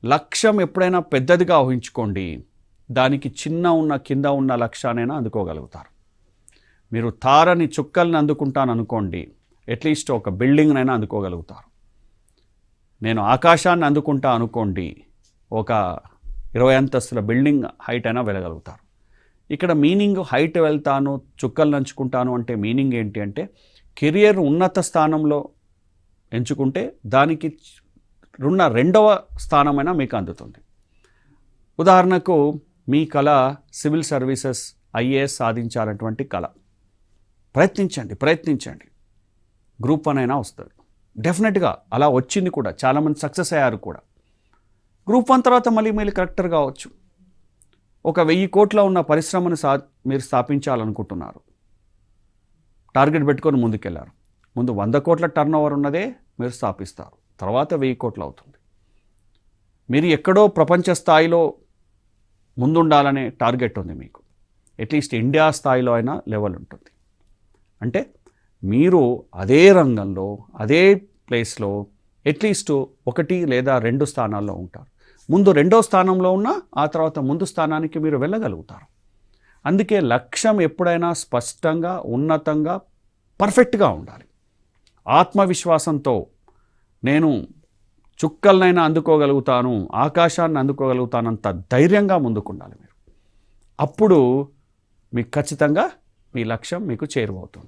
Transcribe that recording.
లక్ష్యం ఎప్పుడైనా పెద్దదిగా ఊహించుకోండి, దానికి కింద ఉన్న లక్ష్యానైనా అందుకోగలుగుతారు. మీరు తారని చుక్కల్ని అందుకుంటాననుకోండి, అట్లీస్ట్ ఒక బిల్డింగ్నైనా అందుకోగలుగుతారు. నేను ఆకాశాన్ని అందుకుంటా అనుకోండి, ఒక 20 అంతస్తుల బిల్డింగ్ హైట్ అయినా వెళ్ళగలుగుతారు. ఇక్కడ మీనింగ్ హైట్ వెళ్తాను, చుక్కలు నంచుకుంటాను అంటే మీనింగ్ ఏంటి అంటే, కెరియర్ ఉన్నత స్థానంలో ఎంచుకుంటే దానికి ఉన్న 2వ స్థానమైనా మీకు అందుతుంది. ఉదాహరణకు మీ కళ సివిల్ సర్వీసెస్ ఐఏఎస్ సాధించాలన్నటువంటి కళ. ప్రయత్నించండి. గ్రూప్ 1 అయినా వస్తుంది. డెఫినెట్గా అలా వచ్చింది కూడా, చాలామంది సక్సెస్ అయ్యారు కూడా. గ్రూప్ 1 తర్వాత మళ్ళీ కరెక్టర్ కావచ్చు. ఒక 1000 కోట్ల ఉన్న పరిశ్రమను మీరు స్థాపించాలనుకుంటున్నారు. టార్గెట్ పెట్టుకొని ముందుకెళ్లారు. ముందు 100 కోట్ల టర్న్ ఓవర్ ఉన్నదే మీరు స్థాపిస్తారు, తర్వాత 1000 కోట్లు అవుతుంది. మీరు ఎక్కడో ప్రపంచ స్థాయిలో ముందుండాలనే టార్గెట్ ఉంది మీకు. అట్లీస్ట్ ఇండియా స్థాయిలో అయినా లెవెల్ ఉంటుంది. అంటే మీరు అదే రంగంలో, అదే ప్లేస్లో అట్లీస్ట్ 1 లేదా 2 స్థానాల్లో ఉంటారు. ముందు 2వ స్థానంలో ఉన్నా ఆ తర్వాత ముందు స్థానానికి మీరు వెళ్ళగలుగుతారు. అందుకే లక్ష్యం ఎప్పుడైనా స్పష్టంగా, ఉన్నతంగా, పర్ఫెక్ట్గా ఉండాలి. ఆత్మవిశ్వాసంతో నేను చుక్కలనైనా అందుకోగలుగుతాను, ఆకాశాన్ని అందుకోగలుగుతానంత ధైర్యంగా ముందుకుండాలి మీరు. అప్పుడు మీకు ఖచ్చితంగా మీ లక్ష్యం మీకు చేరువవుతుంది.